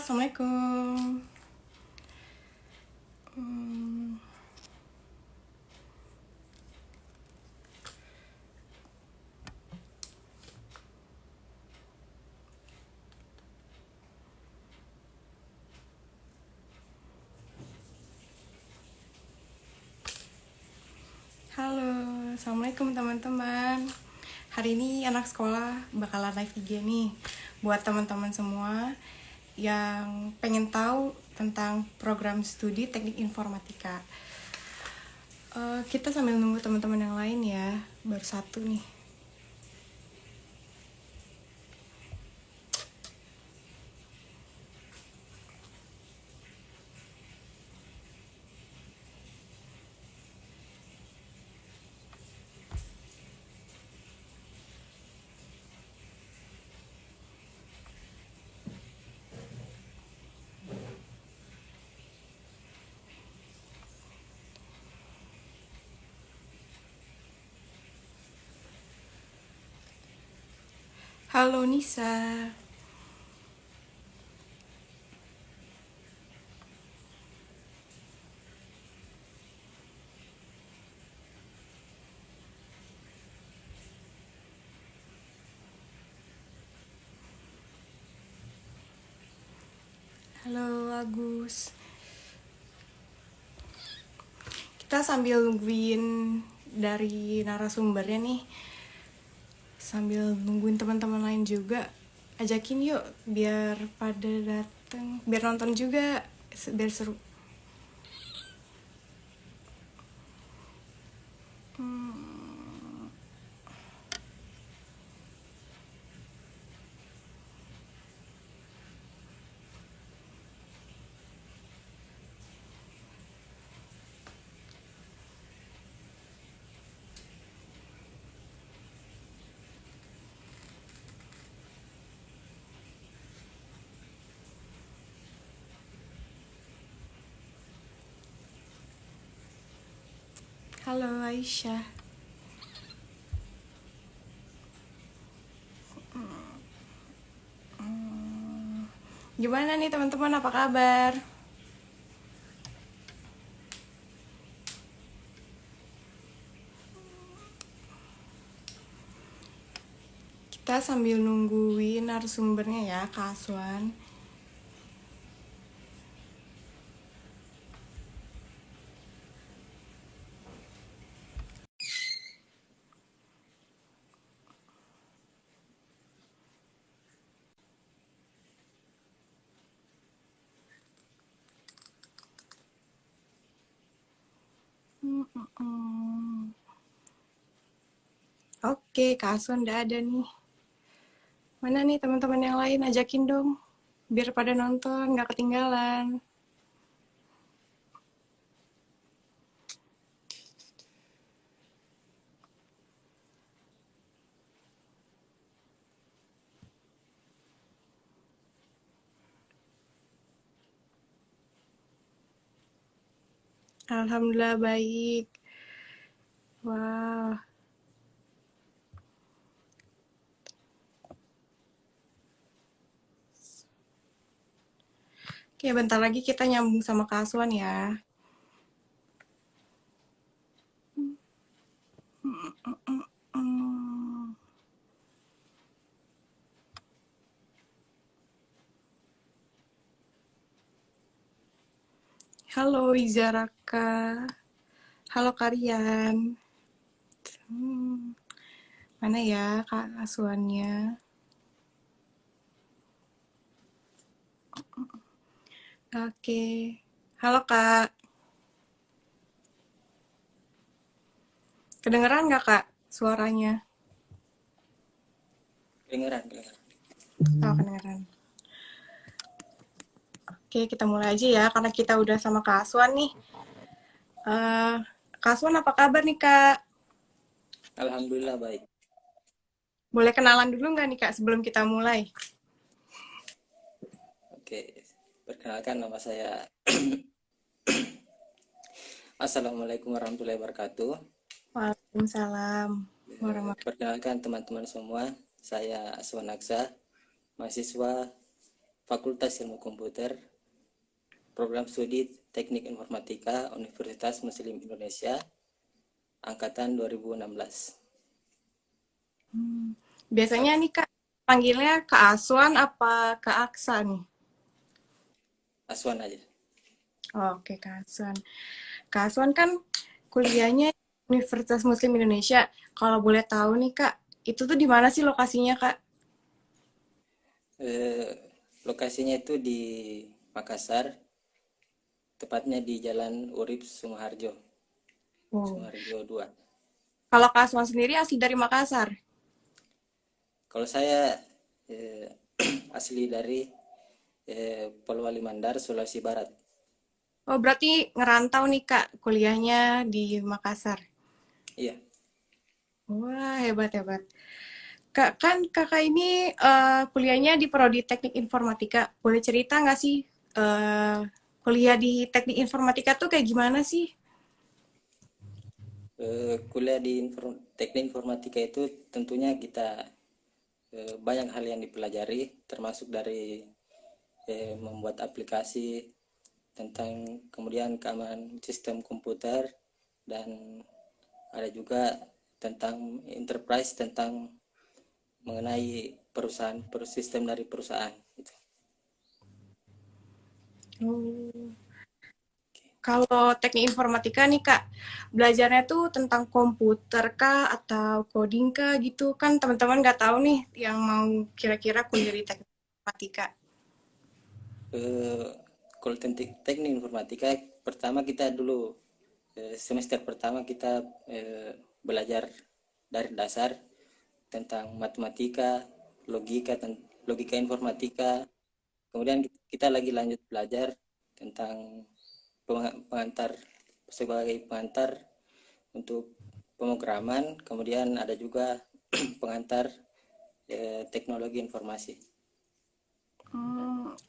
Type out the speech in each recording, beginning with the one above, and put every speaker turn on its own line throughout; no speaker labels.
Assalamualaikum. Hmm, Halo, Assalamualaikum teman-teman. Hari ini anak sekolah bakalan live IG nih. Buat teman-teman semua yang pengen tahu tentang program studi teknik informatika. Kita sambil nunggu teman-teman yang lain ya. Baru satu nih. Halo Nisa. Halo Agus. Kita sambil nungguin dari narasumbernya nih. Sambil nungguin teman-teman lain juga, ajakin yuk biar pada datang, biar nonton juga, biar seru. Halo Aisyah. Gimana nih teman-teman, apa kabar? Kita sambil nungguin narasumbernya ya, Kak Aswan. Oke, Kak Aswan udah ada nih. Mana nih teman-teman yang lain, ajakin dong. Biar pada nonton, nggak ketinggalan. Alhamdulillah baik. Wah. Oke, bentar lagi kita nyambung sama Kak Aswan ya. Halo Izaraka. Halo Karian. Mana ya Kak Aswannya? Oke. Halo Kak. Kedengeran nggak Kak suaranya?
Kedengeran, kedengeran.
Oh, kedengeran. Oke, kita mulai aja ya, karena kita udah sama Kak Aswan nih. Kak Aswan apa kabar nih Kak?
Alhamdulillah baik.
Boleh kenalan dulu nggak nih Kak sebelum kita mulai?
Oke, perkenalkan nama saya. Assalamualaikum warahmatullahi wabarakatuh.
Waalaikumsalam warahmatullahi.
Perkenalkan teman-teman semua, saya Aswan Aksa, mahasiswa Fakultas Ilmu Komputer, Program Studi Teknik Informatika Universitas Muslim Indonesia, Angkatan 2016.
Biasanya nih Kak, panggilnya Kak Aswan apa Kak Aksa nih?
Aswan aja.
Oke, Kak Aswan. Kak Aswan kan kuliahnya Universitas Muslim Indonesia. Kalau boleh tahu nih Kak, itu tuh di mana sih lokasinya Kak?
Eh, Lokasinya itu di Makassar, tepatnya di Jalan Urip Sumoharjo,
Oh.
Sumoharjo 2.
Kalau Kak Aswan sendiri asli dari Makassar.
Kalau saya asli dari Polewali Mandar, Sulawesi Barat.
Oh, berarti ngerantau nih Kak, kuliahnya di Makassar.
Iya.
Wah, hebat hebat. Kak, kan kakak ini kuliahnya di Prodi Teknik Informatika. Boleh cerita nggak sih eh, kuliah di Teknik Informatika tuh kayak gimana sih?
Kuliah di teknik informatika itu tentunya kita banyak hal yang dipelajari, termasuk dari membuat aplikasi tentang kemudian keamanan sistem komputer, dan ada juga tentang enterprise, tentang mengenai perusahaan, sistem dari perusahaan gitu.
Oh. Kalau teknik informatika nih Kak, belajarnya tuh tentang komputer kah atau coding kah gitu? Kan teman-teman nggak tahu nih yang mau kira-kira kuliah di teknik informatika.
Eh, Kalau teknik informatika, pertama kita dulu semester pertama kita belajar dari dasar tentang matematika, logika, logika informatika. Kemudian kita lagi lanjut belajar tentang pengantar, sebagai pengantar untuk pemrograman. Kemudian ada juga pengantar teknologi informasi.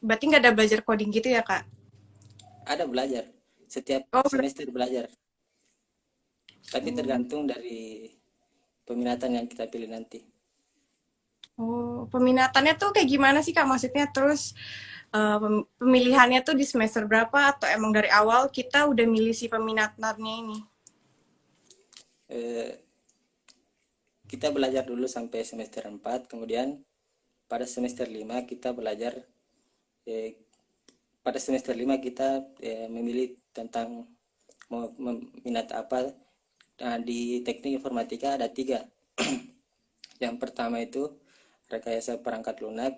Berarti nggak ada belajar coding gitu ya Kak?
Ada belajar, setiap
Oh,
semester belajar, tapi
oh,
tergantung dari peminatan yang kita pilih nanti.
oh, peminatannya tuh kayak gimana sih Kak? Maksudnya terus pemilihannya tuh di semester berapa atau emang dari awal kita udah milih si peminatannya ini?
Eh, kita belajar dulu sampai semester 4, kemudian pada semester 5 kita belajar, eh, pada semester 5 kita memilih tentang mau minat apa. Nah, di teknik informatika ada tiga. Yang pertama itu rekayasa perangkat lunak.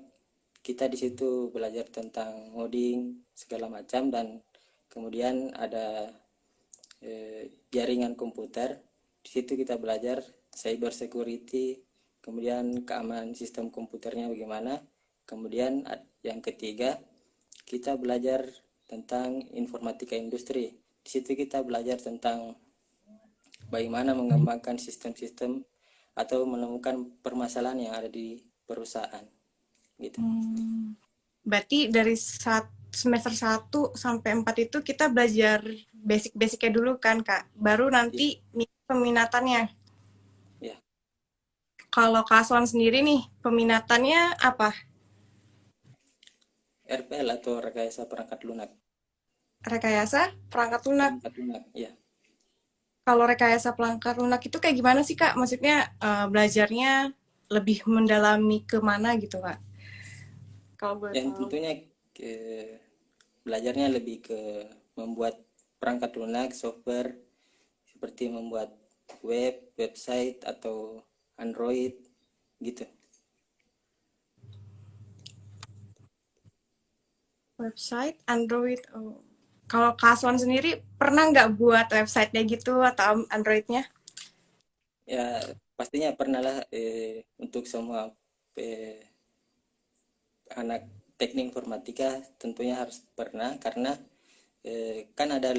Kita di situ belajar tentang ngoding segala macam, dan kemudian ada jaringan komputer. Di situ kita belajar cyber security, kemudian keamanan sistem komputernya bagaimana. Kemudian yang ketiga, kita belajar tentang informatika industri. Di situ kita belajar tentang bagaimana mengembangkan sistem-sistem atau menemukan permasalahan yang ada di perusahaan gitu.
Hmm. Berarti dari semester 1 sampai 4 itu kita belajar basic-basicnya dulu kan, Kak. Baru
Iya,
nanti peminatannya.
ya.
Kalau Kak Aswan sendiri nih, peminatannya apa?
RPL atau rekayasa perangkat lunak.
Rekayasa perangkat lunak.
Perangkat lunak, ya.
Kalau rekayasa perangkat lunak itu kayak gimana sih, Kak? Maksudnya belajarnya lebih mendalami ke mana gitu, Kak? Kalau boleh
Yang
tahu.
tentunya belajarnya lebih ke membuat perangkat lunak, software, seperti membuat website atau Android gitu.
Website, Android. Oh. Kalau Kak Aswan sendiri pernah nggak buat websitenya gitu atau Androidnya?
Ya, pastinya pernah lah, untuk semua eh, anak teknik informatika tentunya harus pernah, karena kan ada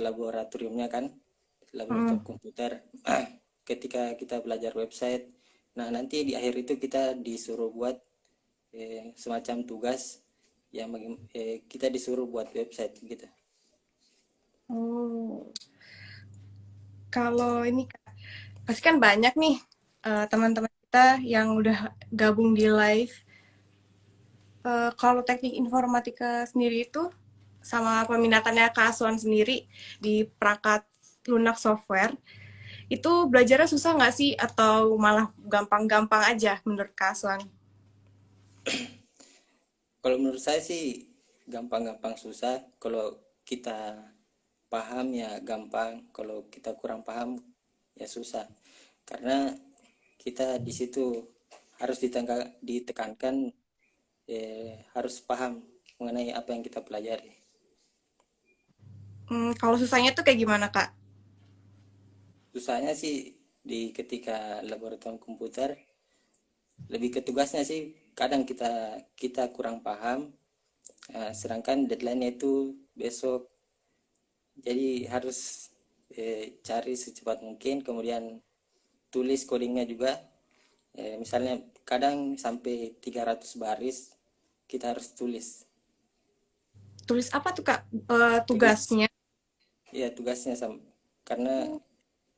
laboratoriumnya kan,
Hmm.
laboratorium komputer. Ketika kita belajar website, nah nanti di akhir itu kita disuruh buat semacam tugas yang kita disuruh buat website gitu.
Oh, kalau ini Kak, pasti kan banyak nih teman-teman kita yang udah gabung di live. Kalau teknik informatika sendiri itu sama peminatannya Kak Aswan sendiri di perangkat lunak software, itu belajarnya susah nggak sih atau malah gampang-gampang aja menurut Kak Aswan?
Kalau menurut saya sih gampang-gampang susah. Kalau kita paham ya gampang, kalau kita kurang paham ya susah. Karena kita di situ harus ditekankan, harus paham mengenai apa yang kita pelajari.
Kalau susahnya tuh kayak gimana Kak?
Susahnya sih di ketika laboratorium komputer, lebih ke tugasnya sih kadang kita kita kurang paham, sedangkan deadline-nya itu besok, jadi harus cari secepat mungkin, kemudian tulis codingnya juga. Misalnya kadang sampai 300 baris kita harus tulis.
Tulis apa tuh Kak?
Tulis
Tugasnya?
ya tugasnya karena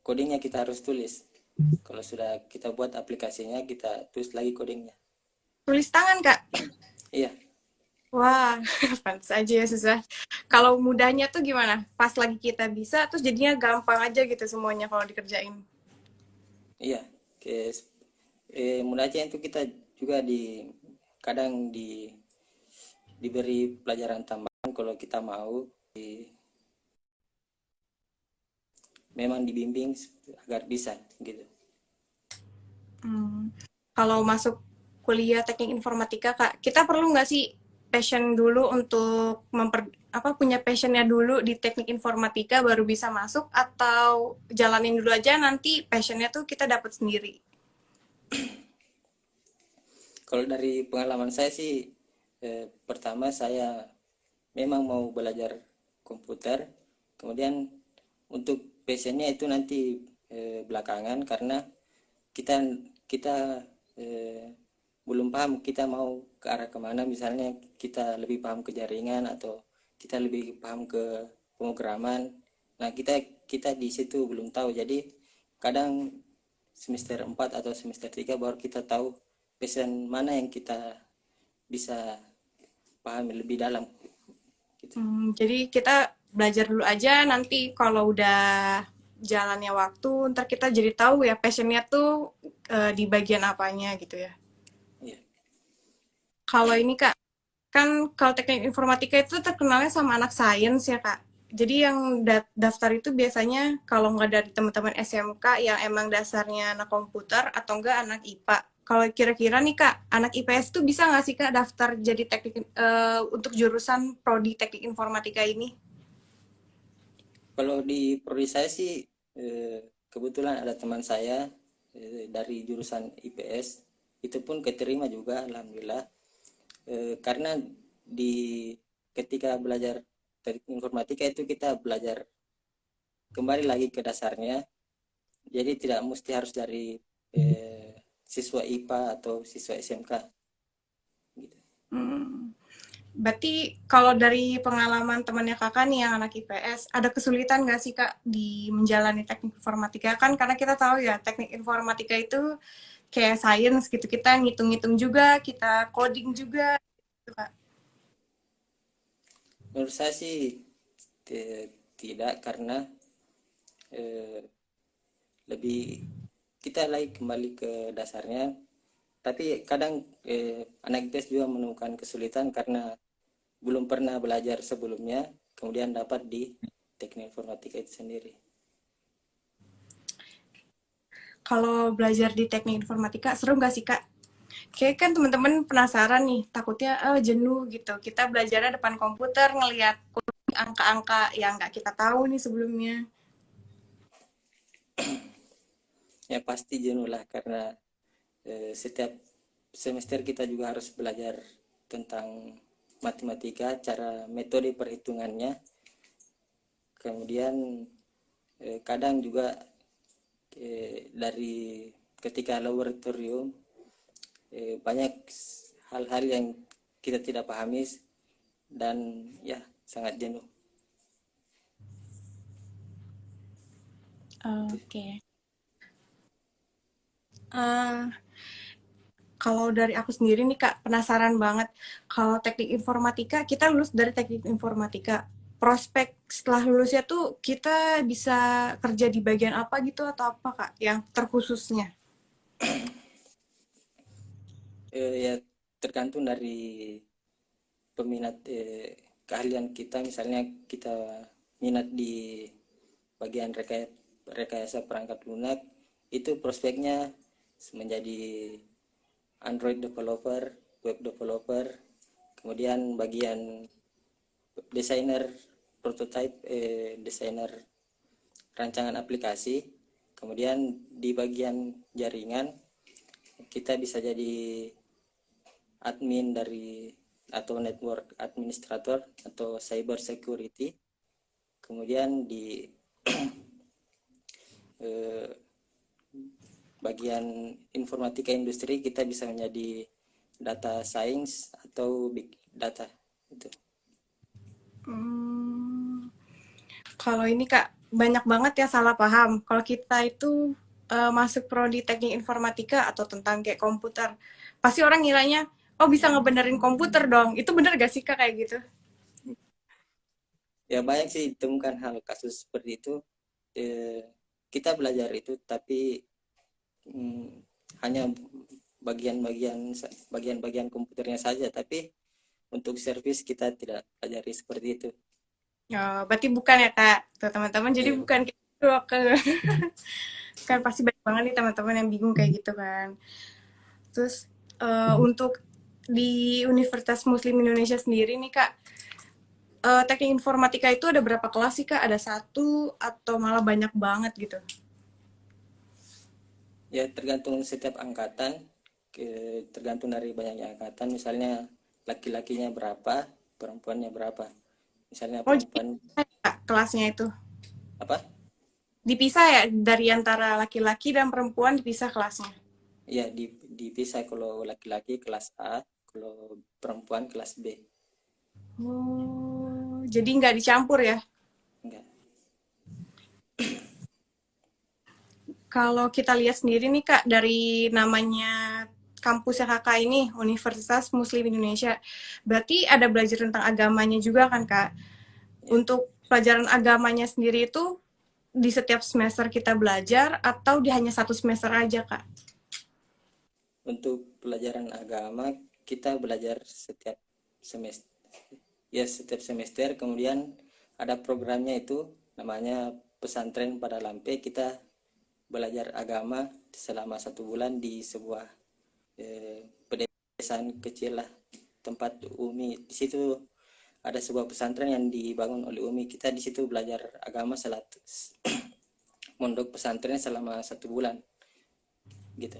codingnya kita harus tulis. Kalau sudah kita buat aplikasinya, kita tulis lagi codingnya.
Tulis tangan Kak?
Iya,
Wah, pantas aja ya susah. Kalau mudahnya tuh gimana? Pas lagi kita bisa, terus jadinya gampang aja gitu semuanya kalau dikerjain.
iya. Munajat itu kita juga kadang diberi pelajaran tambahan kalau kita mau, memang dibimbing agar bisa gitu.
Hmm. Kalau masuk kuliah teknik informatika, Kak, kita perlu nggak sih passion dulu untuk punya passionnya dulu di teknik informatika baru bisa masuk atau jalanin dulu aja nanti passionnya tuh kita dapat sendiri.
Kalau dari pengalaman saya sih, pertama saya memang mau belajar komputer, kemudian untuk passionnya itu nanti belakangan, karena kita kita belum paham kita mau ke arah kemana. Misalnya kita lebih paham ke jaringan atau kita lebih paham ke pemrograman. Nah, kita di situ belum tahu. Jadi kadang semester 4 atau semester 3 baru kita tahu passion mana yang kita bisa pahami lebih dalam gitu.
Jadi kita belajar dulu aja nanti kalau udah jalannya waktu ntar kita jadi tahu ya passionnya tuh di bagian apanya gitu ya.
Iya.
Kalau ini Kak, kan kalau teknik informatika itu terkenalnya sama anak sains ya Kak. Jadi yang daftar itu biasanya kalau nggak dari teman-teman SMK yang emang dasarnya anak komputer atau enggak anak IPA. Kalau kira-kira nih Kak, anak IPS tuh bisa nggak sih Kak daftar jadi teknik untuk jurusan prodi teknik informatika ini?
Kalau di prodi saya sih, kebetulan ada teman saya dari jurusan IPS, itu pun keterima juga alhamdulillah. Karena di ketika belajar teknik informatika itu kita belajar kembali lagi ke dasarnya, jadi tidak mesti harus dari siswa IPA atau siswa SMK gitu.
Hmm. Berarti kalau dari pengalaman temannya kakak nih yang anak IPS, ada kesulitan nggak sih kak di menjalani teknik informatika? Kan karena kita tahu ya teknik informatika itu kayak sains gitu, kita ngitung-ngitung juga, kita coding juga, gitu kak.
Menurut saya sih tidak, karena eh, lebih kita lagi kembali ke dasarnya. Tapi kadang anak IPS juga menemukan kesulitan karena belum pernah belajar sebelumnya, kemudian dapat di teknik informatika itu sendiri.
Kalau belajar di teknik informatika seru nggak sih kak? Kayak kan teman-teman penasaran nih, takutnya jenuh gitu. Kita belajarnya depan komputer ngelihat angka-angka yang nggak kita tahu nih sebelumnya.
Ya pasti jenuh lah, karena setiap semester kita juga harus belajar tentang matematika, cara metode perhitungannya. Kemudian kadang juga dari ketika laboratorium, banyak hal-hal yang kita tidak pahami, dan ya sangat jenuh.
Oke. Okay. Uh, Kalau dari aku sendiri nih Kak, penasaran banget. Kalau teknik informatika, kita lulus dari teknik informatika. Prospek setelah lulusnya tuh kita bisa kerja di bagian apa gitu atau apa Kak? Yang terkhususnya.
Ya tergantung dari peminat keahlian kita. Misalnya kita minat di bagian rekayasa perangkat lunak, itu prospeknya menjadi Android developer, web developer, kemudian bagian desainer prototype, desainer rancangan aplikasi, kemudian di bagian jaringan kita bisa jadi admin dari atau network administrator atau cyber security, kemudian di eh, bagian informatika industri kita bisa menjadi data science atau big data itu.
Hmm, kalau ini Kak, banyak banget ya salah paham. Kalau kita itu masuk prodi teknik informatika atau tentang kayak komputer, pasti orang ngiranya, oh bisa ngebenerin komputer dong. Itu bener gak sih Kak kayak gitu?
Ya banyak sih ditemukan hal kasus seperti itu. eh, kita belajar itu tapi hmm, hanya bagian-bagian komputernya saja, tapi untuk servis kita tidak pelajari seperti itu.
Oh, berarti bukan ya Kak, tuh teman-teman. Jadi
Iya,
bukan gitu ke kan pasti banyak banget nih teman-teman yang bingung kayak gitu kan. Terus untuk di Universitas Muslim Indonesia sendiri nih Kak, teknik informatika itu ada berapa kelas sih Kak? Ada satu atau malah banyak banget gitu?
ya tergantung setiap angkatan, tergantung dari banyaknya angkatan. Misalnya laki-lakinya berapa, perempuannya berapa. Misalnya
Oh jadi
perempuan
Kak, kelasnya itu
apa?
dipisah ya dari antara laki-laki dan perempuan dipisah kelasnya.
Ya dipisah, kalau laki-laki kelas A, kalau perempuan kelas B.
Oh, jadi nggak dicampur ya?
Enggak.
Kalau kita lihat sendiri nih Kak, dari namanya kampusnya Kakak ini, Universitas Muslim Indonesia, berarti ada belajar tentang agamanya juga kan Kak?
Ya.
Untuk pelajaran agamanya sendiri itu di setiap semester kita belajar atau di hanya satu semester aja Kak?
Untuk pelajaran agama kita belajar setiap semester. Ya setiap semester, kemudian ada programnya itu namanya pesantren pada Lampe. Kita belajar agama selama 1 bulan di sebuah pedesaan kecil lah, tempat Umi. Di situ ada sebuah pesantren yang dibangun oleh Umi. Kita di situ belajar agama mondok pesantren selama 1 bulan gitu.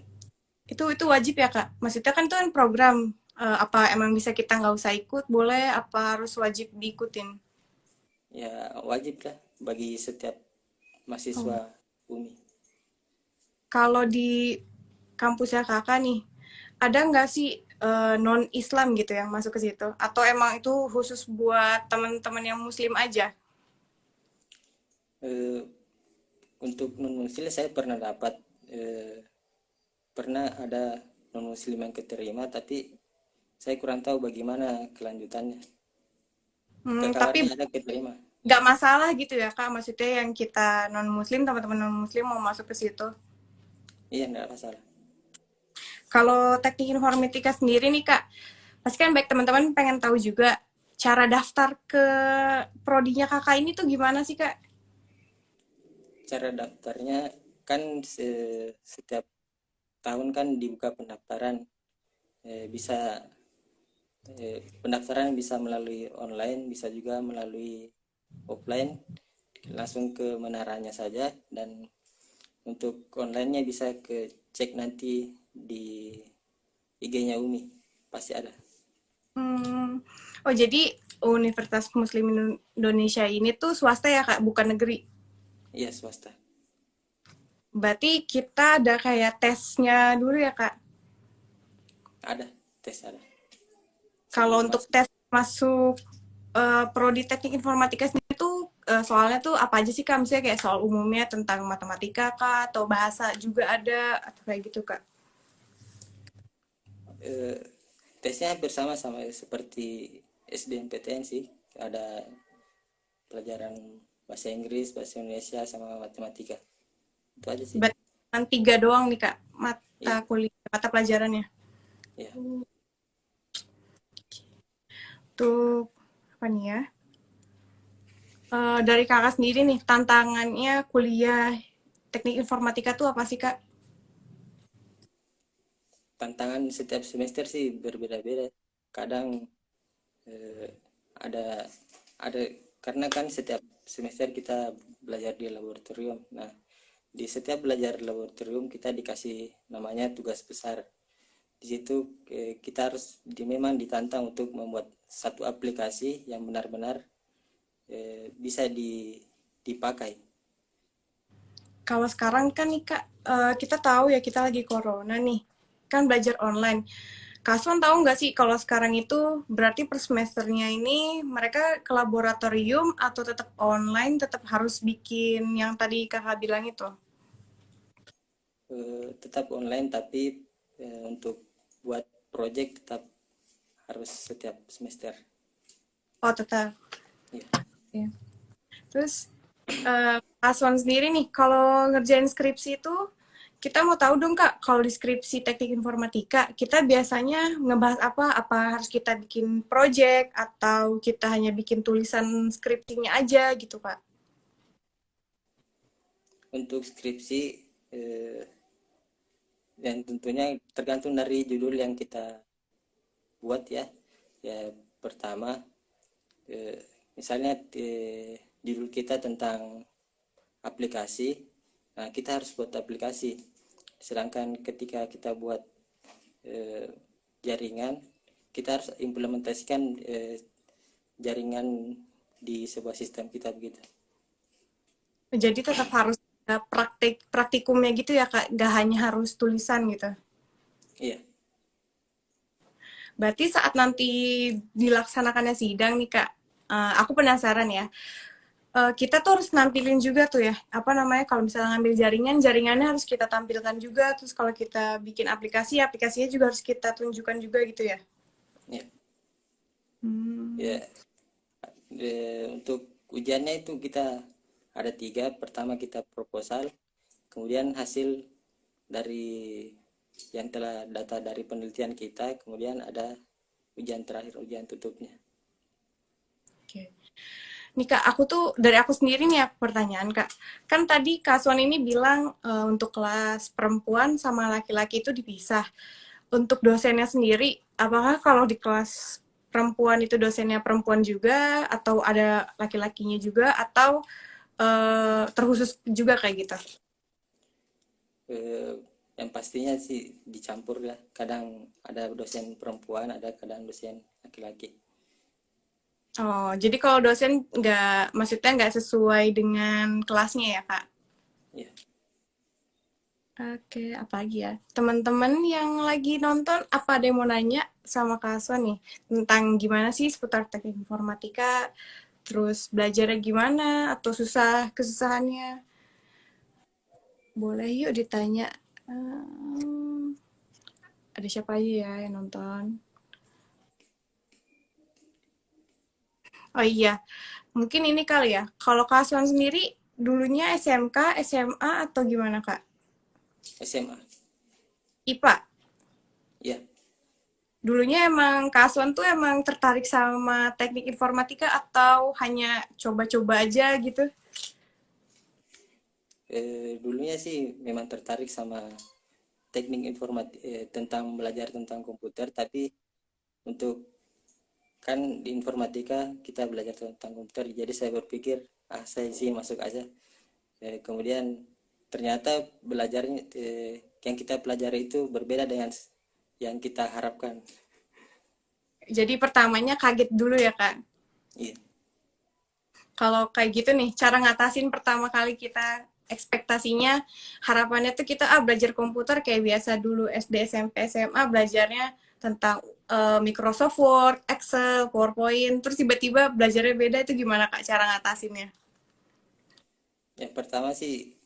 Itu wajib ya Kak? Maksudnya kan itu kan program, apa emang bisa kita nggak usah ikut, boleh apa harus wajib diikutin?
Ya wajib lah bagi setiap
Oh.
mahasiswa Umi.
Kalau di kampusnya Kakak nih, ada nggak sih non-Islam gitu yang masuk ke situ? Atau emang itu khusus buat teman-teman yang Muslim aja?
Eh, untuk non muslim saya pernah dapat, pernah ada non muslim yang keterima, tapi saya kurang tahu bagaimana kelanjutannya.
Tapi
Kekabarnya ada keterima.
nggak masalah gitu ya Kak? Maksudnya yang kita non-Muslim, teman-teman non-Muslim mau masuk ke situ.
Iya enggak masalah.
Kalau teknik informatika sendiri nih Kak, pasti kan baik teman-teman pengen tahu juga cara daftar ke prodinya Kakak ini tuh gimana sih Kak?
Cara daftarnya kan setiap tahun kan dibuka pendaftaran. Bisa pendaftaran bisa melalui online, bisa juga melalui offline, langsung ke menaranya saja. Dan untuk onlinenya bisa ke cek nanti di IG-nya Umi, pasti ada.
Hmm, oh jadi Universitas Muslim Indonesia ini tuh swasta ya Kak, bukan negeri.
Iya swasta.
Berarti kita ada kayak tesnya dulu ya Kak.
Ada tes, ada
Kalau
sebelum
untuk
masuk.
tes masuk prodi teknik informatika sendiri tuh soalnya tuh apa aja sih Kak? Misalnya kayak soal umumnya tentang matematika Kak, atau bahasa juga ada, atau kayak gitu Kak?
eh, tesnya hampir sama seperti SBMPTN sih. Ada pelajaran bahasa Inggris, bahasa Indonesia, sama matematika. Itu aja sih.
Berarti cuma 3 doang nih Kak, mata
Iya,
kuliah, mata pelajarannya.
iya.
Untuk apa nih ya? Dari kakak sendiri nih, tantangannya kuliah teknik informatika tuh apa sih Kak?
Tantangan setiap semester sih berbeda-beda. Kadang eh, ada ada karena kan setiap semester kita belajar di laboratorium. Nah, di setiap belajar laboratorium kita dikasih namanya tugas besar. Di situ kita harus memang ditantang untuk membuat satu aplikasi yang benar-benar bisa dipakai.
Kalau sekarang kan nih Kak, kita tahu ya kita lagi corona nih, kan belajar online. Kasuan tahu nggak sih kalau sekarang itu berarti per semesternya ini mereka ke laboratorium atau tetap online, tetap harus bikin yang tadi kakak bilang itu?
Tetap online, tapi untuk buat project tetap harus setiap semester.
Oh tetap.
Ya.
Ya. Terus Kasuan sendiri nih, kalau ngerjain skripsi itu kita mau tahu dong Kak, kalau di skripsi teknik informatika, kita biasanya ngebahas apa? Apa harus kita bikin project atau kita hanya bikin tulisan skripsinya aja gitu Kak?
Untuk skripsi eh, dan tentunya tergantung dari judul yang kita buat ya. Ya, pertama eh, misalnya judul kita tentang aplikasi, nah kita harus buat aplikasi. Sedangkan ketika kita buat eh, jaringan, kita harus implementasikan jaringan di sebuah sistem kita begitu.
Jadi tetap harus ada praktikumnya gitu ya Kak, nggak hanya harus tulisan gitu.
Iya.
Berarti saat nanti dilaksanakannya sidang nih Kak, aku penasaran ya. Kita tuh harus nampilin juga tuh ya, apa namanya, kalau misalnya ngambil jaringan, jaringannya harus kita tampilkan juga, terus kalau kita bikin aplikasi, aplikasinya juga harus kita tunjukkan juga gitu ya.
Ya,
Hmm.
ya. Untuk ujiannya itu kita ada tiga. Pertama kita proposal, kemudian hasil dari yang telah data dari penelitian kita, kemudian ada ujian terakhir, ujian tutupnya.
Oke. Nih Kak, aku tuh dari aku sendiri nih ya pertanyaan Kak. Kan tadi Kak Swan ini bilang untuk kelas perempuan sama laki-laki itu dipisah. Untuk dosennya sendiri, apakah kalau di kelas perempuan itu dosennya perempuan juga atau ada laki-lakinya juga atau terkhusus juga kayak gitu?
Eh, yang pastinya sih dicampur lah. Kadang ada dosen perempuan, ada kadang dosen laki-laki.
Oh, jadi kalau dosen nggak, maksudnya nggak sesuai dengan kelasnya ya, Kak?
Ya.
Oke, apa lagi ya? Teman-teman yang lagi nonton, apa ada yang mau nanya sama Kak Aswan nih? Tentang gimana sih seputar teknik informatika, terus belajarnya gimana, atau kesusahannya? Boleh yuk ditanya. Hmm, ada siapa aja ya yang nonton? Oh iya, mungkin ini kali ya. Kalau Kak Aswan sendiri, dulunya SMK, SMA, atau gimana, Kak?
SMA.
IPA.
Ya.
Dulunya emang Kak Aswan tuh emang tertarik sama teknik informatika atau hanya coba-coba aja gitu?
Dulunya sih memang tertarik sama teknik informatik, tentang belajar tentang komputer, tapi untuk kan di informatika kita belajar tentang komputer, jadi saya berpikir saya sih masuk aja. Kemudian ternyata belajarnya yang kita pelajari itu berbeda dengan yang kita harapkan.
Jadi pertamanya kaget dulu ya, Kak?
Iya.
Kalau kayak gitu nih, cara ngatasin pertama kali kita ekspektasinya, harapannya tuh kita belajar komputer kayak biasa dulu SD, SMP, SMA belajarnya tentang Microsoft Word, Excel, PowerPoint, terus tiba-tiba belajarnya beda, itu gimana Kak cara ngatasinnya?
Yang pertama sih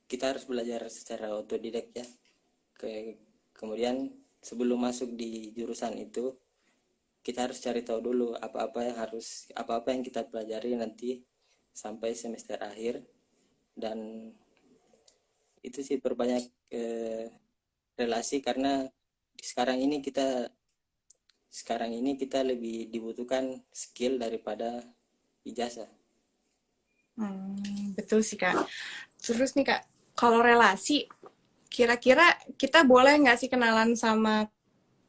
kita harus belajar secara otodidak ya. Kemudian sebelum masuk di jurusan itu kita harus cari tahu dulu apa-apa yang kita pelajari nanti sampai semester akhir. Dan itu sih perbanyak relasi, karena sekarang ini kita lebih dibutuhkan skill daripada ijazah.
Betul sih Kak. Terus nih Kak, kalau relasi, kira-kira kita boleh nggak sih kenalan sama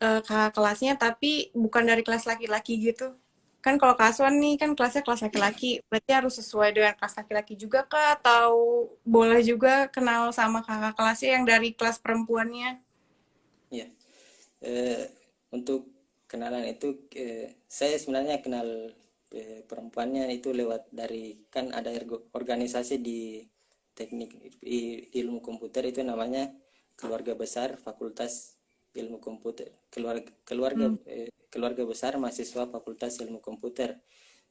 kakak kelasnya tapi bukan dari kelas laki-laki gitu? Kan kalau Kak Aswan nih kan kelasnya kelas laki-laki, berarti harus sesuai dengan kelas laki-laki juga Kak? Atau boleh juga kenal sama kakak kelasnya yang dari kelas perempuannya?
Ya, untuk kenalan itu saya sebenarnya kenal perempuannya itu lewat dari, kan ada organisasi di ilmu komputer itu namanya keluarga besar Fakultas Ilmu Komputer,
Hmm.
keluarga besar mahasiswa Fakultas Ilmu Komputer.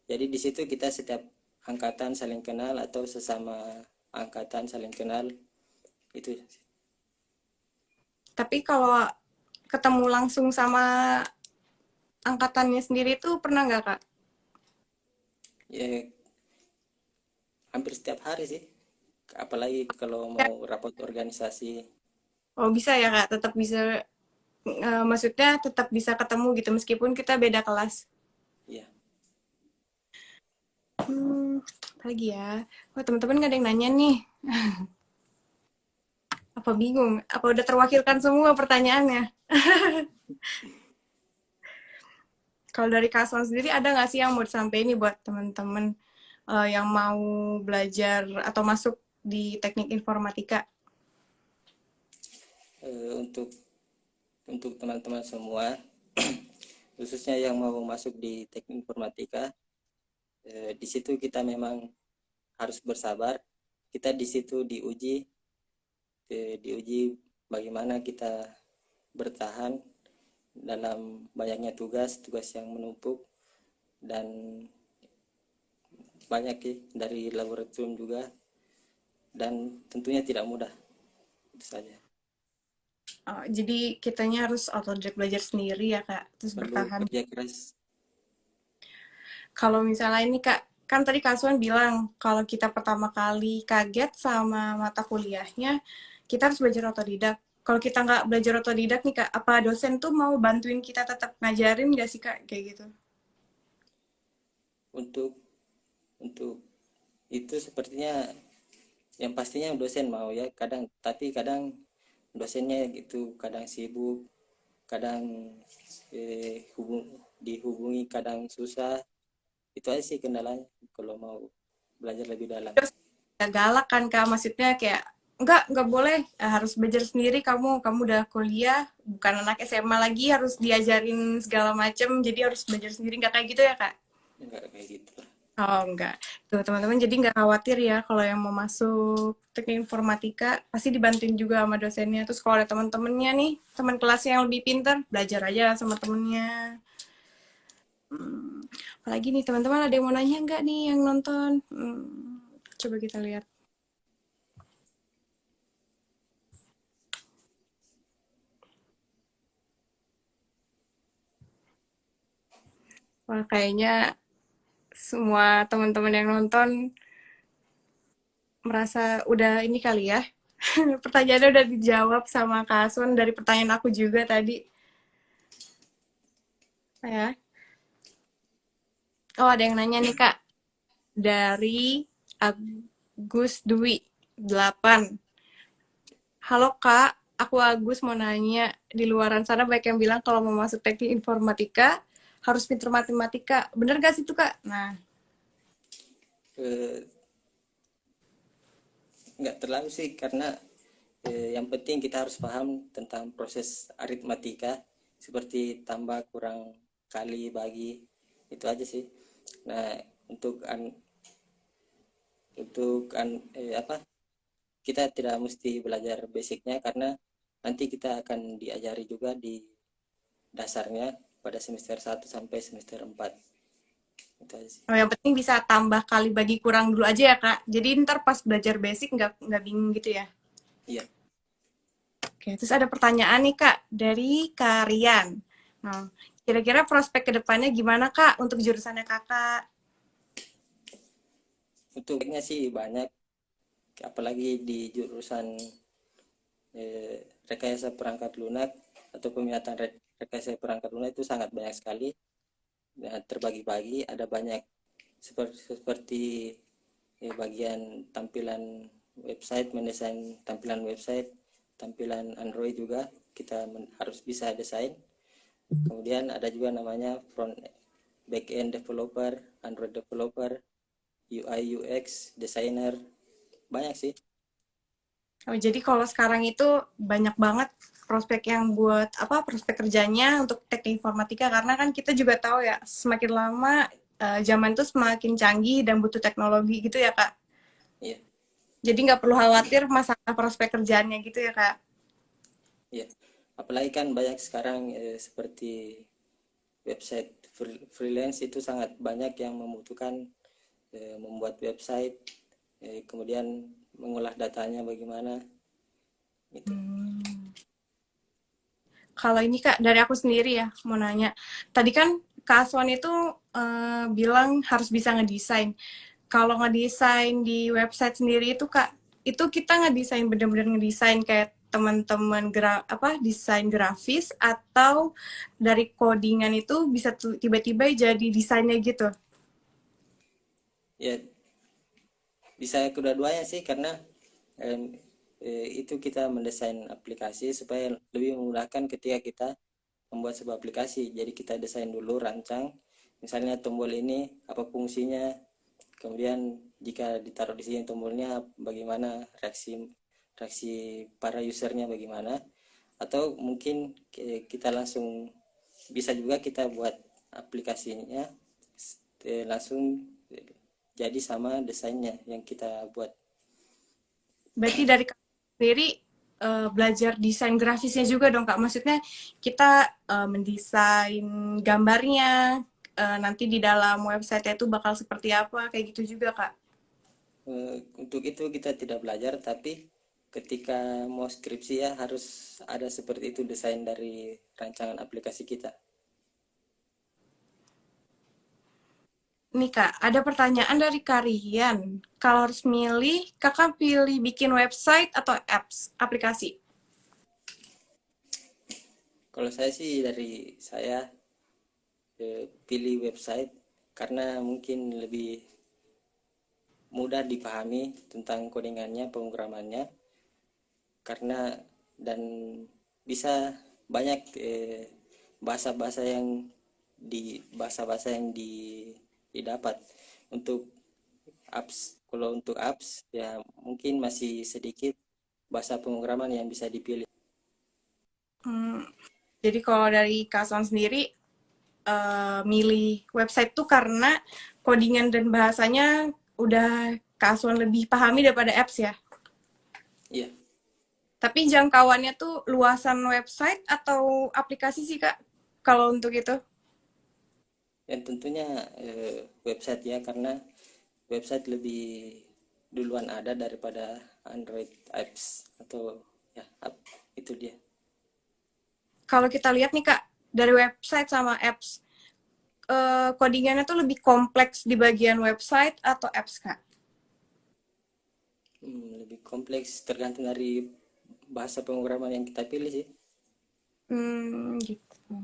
Jadi di situ kita setiap angkatan saling kenal atau sesama angkatan saling kenal itu.
Tapi kalau ketemu langsung sama angkatannya sendiri tuh pernah nggak Kak?
Ya, hampir setiap hari sih, apalagi kalau mau rapat organisasi.
Oh bisa ya Kak, tetap bisa, maksudnya tetap bisa ketemu gitu meskipun kita beda kelas.
Ya,
Apa lagi ya? Wah teman-teman nggak ada yang nanya nih. Apa bingung? Apa udah terwakilkan semua pertanyaannya? Kalau dari Kak Aswan sendiri ada nggak sih yang mau disampaikan nih buat teman-teman yang mau belajar atau masuk di teknik informatika?
untuk teman-teman semua, khususnya yang mau masuk di teknik informatika, di situ kita memang harus bersabar. Kita di situ diuji bagaimana kita bertahan dalam banyaknya tugas yang menumpuk, dan banyak ya, dari laboratorium juga, dan tentunya tidak mudah. Itu saja.
Jadi kitanya harus otodidak belajar sendiri ya Kak, terus
Perlu
bertahan.
kerja keras.
Kalau misalnya ini Kak, kan tadi Kak Aswan bilang kalau kita pertama kali kaget sama mata kuliahnya, kita harus belajar otodidak. Kalau kita nggak belajar otodidak nih Kak, apa dosen tuh mau bantuin kita tetap ngajarin nggak sih Kak? Kayak gitu.
untuk untuk itu sepertinya yang pastinya dosen mau ya, kadang dosennya itu kadang sibuk, kadang dihubungi kadang susah. Itu aja sih kendalanya kalau mau belajar lebih dalam.
Terus ya galak kan Kak, maksudnya kayak nggak boleh, harus belajar sendiri kamu udah kuliah, bukan anak SMA lagi harus diajarin segala macem, jadi harus belajar sendiri, nggak kayak gitu ya Kak?
Enggak kayak gitu.
Oh, enggak. Tuh, teman-teman jadi nggak khawatir ya kalau yang mau masuk teknik informatika pasti dibantuin juga sama dosennya. Terus kalau ada teman-temannya nih, teman kelasnya yang lebih pintar, belajar aja sama temennya. Apalagi nih teman-teman ada yang mau nanya nggak nih yang nonton? Coba kita lihat. Wah, kayaknya semua teman-teman yang nonton merasa udah ini kali ya. Pertanyaannya udah dijawab sama Kak Asun dari pertanyaan aku juga tadi. Ya. Oh, ada yang nanya nih Kak. Dari Agus Dwi 8. Halo Kak, aku Agus mau nanya, di luaran sana banyak yang bilang kalau mau masuk teknik informatika harus pintar matematika. Bener gak sih itu Kak? Nah,
Eh, nggak terlalu sih, karena yang penting kita harus paham tentang proses aritmatika, seperti tambah, kurang, kali, bagi, itu aja sih. Nah, untuk an, apa, kita tidak mesti belajar basicnya, karena nanti kita akan diajari juga di dasarnya pada semester 1 sampai semester 4. Itu aja sih.
oh, yang penting bisa tambah kali bagi kurang dulu aja ya Kak. Jadi ntar pas belajar basic nggak bingung gitu ya.
Iya.
Oke, terus ada pertanyaan nih Kak dari Kak Rian. Nah, kira-kira prospek kedepannya gimana Kak untuk jurusannya Kakak?
Untuk baiknya sih banyak, apalagi di jurusan rekayasa perangkat lunak atau peminatan rekayasa perangkat lunak itu sangat banyak sekali. Nah, terbagi-bagi, ada banyak seperti bagian tampilan website, mendesain tampilan website, tampilan Android juga kita harus bisa desain. Kemudian ada juga namanya front back end developer, Android developer, UI UX designer, banyak sih.
Oh, jadi kalau sekarang itu banyak banget prospek yang buat apa prospek kerjanya untuk teknik informatika karena kan kita juga tahu ya semakin lama zaman itu semakin canggih dan butuh teknologi gitu ya Kak.
Iya,
Jadi nggak perlu khawatir masalah prospek kerjaannya gitu ya Kak.
iya. Apalagi kan banyak sekarang seperti website freelance itu sangat banyak yang membutuhkan membuat website, kemudian mengolah datanya bagaimana gitu.
Kalau ini Kak, dari aku sendiri ya, mau nanya. Tadi kan Kak Aswan itu bilang harus bisa ngedesain. Kalau ngedesain di website sendiri itu Kak, itu kita ngedesain bener-bener ngedesain kayak teman-teman apa desain grafis atau dari codingan itu bisa tiba-tiba jadi desainnya gitu.
Ya, bisa kedua-duanya sih karena itu kita mendesain aplikasi supaya lebih memudahkan ketika kita membuat sebuah aplikasi. Jadi kita desain dulu, rancang, misalnya tombol ini apa fungsinya, kemudian jika ditaruh di sini tombolnya bagaimana reaksi reaksi para usernya bagaimana, atau mungkin kita langsung bisa juga kita buat aplikasinya langsung jadi sama desainnya yang kita buat.
Berarti dari Kak sendiri belajar desain grafisnya juga dong Kak. Maksudnya kita mendesain gambarnya nanti di dalam website itu bakal seperti apa kayak gitu juga Kak.
Untuk itu kita tidak belajar, tapi ketika mau skripsi ya harus ada seperti itu desain dari rancangan aplikasi kita.
Nih Kak, ada pertanyaan dari Karian. Kalau harus milih, Kakak pilih bikin website atau apps, aplikasi?
Kalau saya sih dari saya pilih website karena mungkin lebih mudah dipahami tentang codingannya, pemrogramannya, karena dan bisa banyak bahasa-bahasa yang didapat untuk apps. Kalau untuk apps ya mungkin masih sedikit bahasa pemrograman yang bisa dipilih.
Hmm, jadi kalau dari Kak Son sendiri, milih website tuh karena codingan dan bahasanya udah Kak Son lebih pahami daripada apps ya?
Iya,
Tapi jangkauannya tuh luasan website atau aplikasi sih Kak? Kalau untuk itu?
dan tentunya website ya, karena website lebih duluan ada daripada Android apps atau ya app, itu dia.
Kalau kita lihat nih Kak, dari website sama apps, codingannya tuh lebih kompleks di bagian website atau apps Kak?
Lebih kompleks tergantung dari bahasa pemrograman yang kita pilih sih.
Gitu.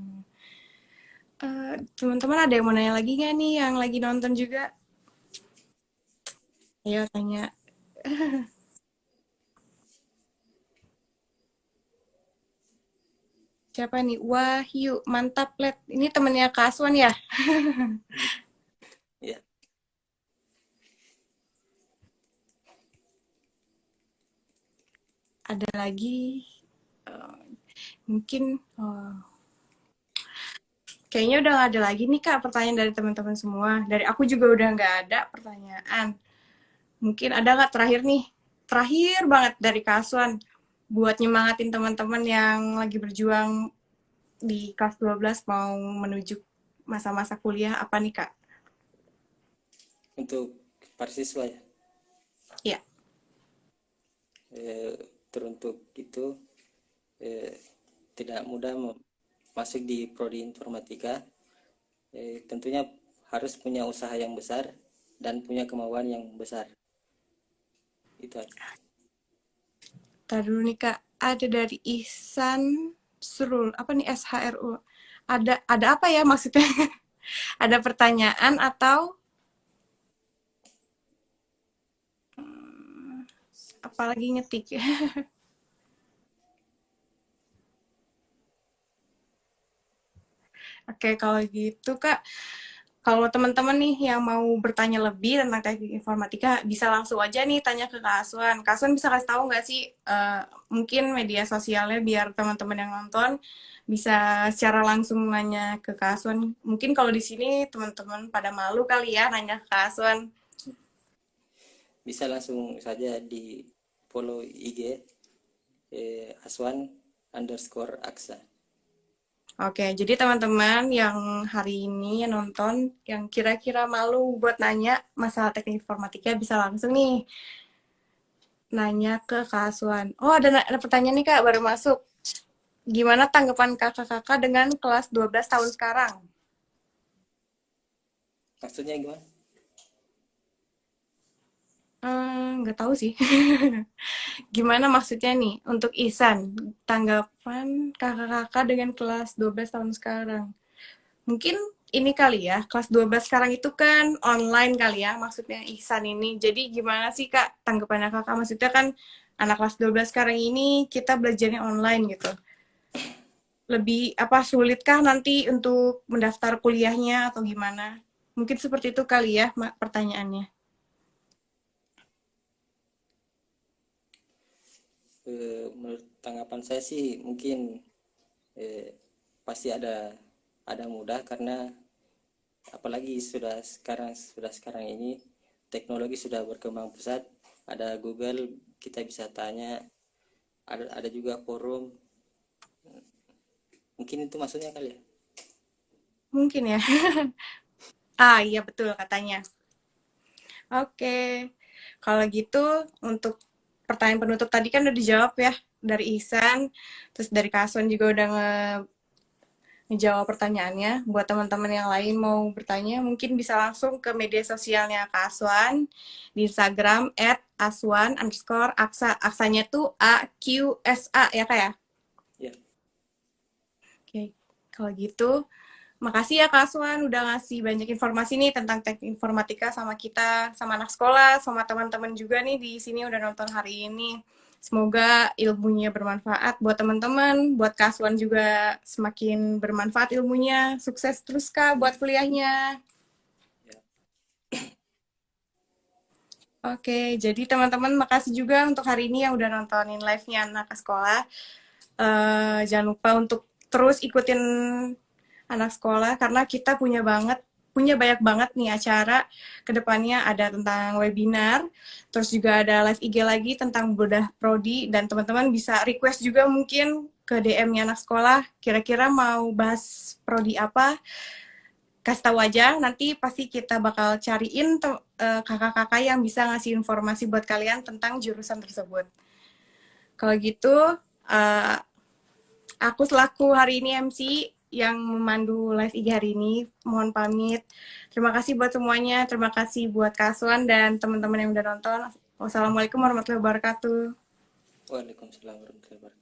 Teman-teman ada yang mau nanya lagi nggak nih yang lagi nonton juga? Ayo tanya. Siapa nih? Wahyu, mantap, Let. Ini temennya Kak Aswan ya?
Ya,
Ada lagi? Eh, mungkin kayaknya udah nggak ada lagi nih Kak pertanyaan dari teman-teman semua. Dari aku juga udah nggak ada pertanyaan. Mungkin ada nggak terakhir nih? Terakhir banget dari Kak Aswan buat nyemangatin teman-teman yang lagi berjuang di kelas 12 mau menuju masa-masa kuliah apa nih Kak?
untuk para siswa ya,
Ya.
teruntuk itu eh, tidak mudah masuk di prodi informatika. Tentunya harus punya usaha yang besar dan punya kemauan yang besar. Itu aja.
Tadi dulu nih Kak, ada dari Ihsan Surul, apa nih SHRU? Ada apa ya maksudnya? Ada pertanyaan atau apalagi ngetik? Oke, kalau gitu Kak, kalau teman-teman nih yang mau bertanya lebih tentang teknik informatika, bisa langsung aja nih tanya ke Kak Aswan. Kak Aswan bisa kasih tahu nggak sih mungkin media sosialnya biar teman-teman yang nonton bisa secara langsung nanya ke Kak Aswan. Mungkin kalau di sini teman-teman pada malu kali ya nanya ke Kak Aswan.
Bisa langsung saja di follow IG Aswan_Aksa.
Oke, jadi teman-teman yang hari ini yang nonton, yang kira-kira malu buat nanya masalah teknik informatika bisa langsung nih nanya ke Kak Aswan. Oh, ada pertanyaan nih Kak, baru masuk. Gimana tanggapan kakak-kakak dengan kelas 12 tahun sekarang?
Maksudnya gimana?
Nggak tahu sih. Gimana maksudnya nih untuk Ihsan? Tanggapan kakak-kakak dengan kelas 12 tahun sekarang? Mungkin ini kali ya, kelas 12 sekarang itu kan online kali ya, maksudnya Ihsan ini. Jadi gimana sih Kak tanggapannya kakak? Maksudnya kan anak kelas 12 sekarang ini kita belajarnya online gitu. Lebih apa sulitkah nanti untuk mendaftar kuliahnya atau gimana? Mungkin seperti itu kali ya pertanyaannya.
Menurut tanggapan saya sih mungkin eh, pasti ada mudah, karena apalagi sudah sekarang ini teknologi sudah berkembang pesat. Ada Google, kita bisa tanya. Ada juga forum. Mungkin itu maksudnya kali ya.
Mungkin ya. Ah iya betul katanya. Oke, kalau gitu untuk pertanyaan penutup tadi kan udah dijawab ya dari Ihsan, terus dari Kasun juga udah ngejawab pertanyaannya. Buat teman-teman yang lain mau bertanya, mungkin bisa langsung ke media sosialnya Kak Aswan di Instagram @aswan_aksa. Aksanya tuh AQSA ya Kak ya?
Ya,
Oke, kalau gitu makasih ya Kak Aswan udah ngasih banyak informasi nih tentang teknik informatika sama kita, sama anak sekolah, sama teman-teman juga nih di sini udah nonton hari ini. Semoga ilmunya bermanfaat buat teman-teman, buat Kak Aswan juga semakin bermanfaat ilmunya. Sukses terus Kak buat kuliahnya.
ya.
Oke, jadi teman-teman makasih juga untuk hari ini yang udah nontonin live-nya anak sekolah. Jangan lupa untuk terus ikutin anak sekolah karena kita punya banyak banget nih acara kedepannya, ada tentang webinar, terus juga ada live IG lagi tentang bedah prodi, dan teman-teman bisa request juga mungkin ke DM-nya anak sekolah kira-kira mau bahas prodi apa, kasih tahu aja, nanti pasti kita bakal cariin kakak-kakak yang bisa ngasih informasi buat kalian tentang jurusan tersebut. Kalau gitu uh, aku selaku hari ini MC yang memandu live IG hari ini, mohon pamit. Terima kasih buat semuanya, terima kasih buat Kasuan dan teman-teman yang udah nonton. Wassalamualaikum warahmatullahi wabarakatuh.
Waalaikumsalam warahmatullahi wabarakatuh.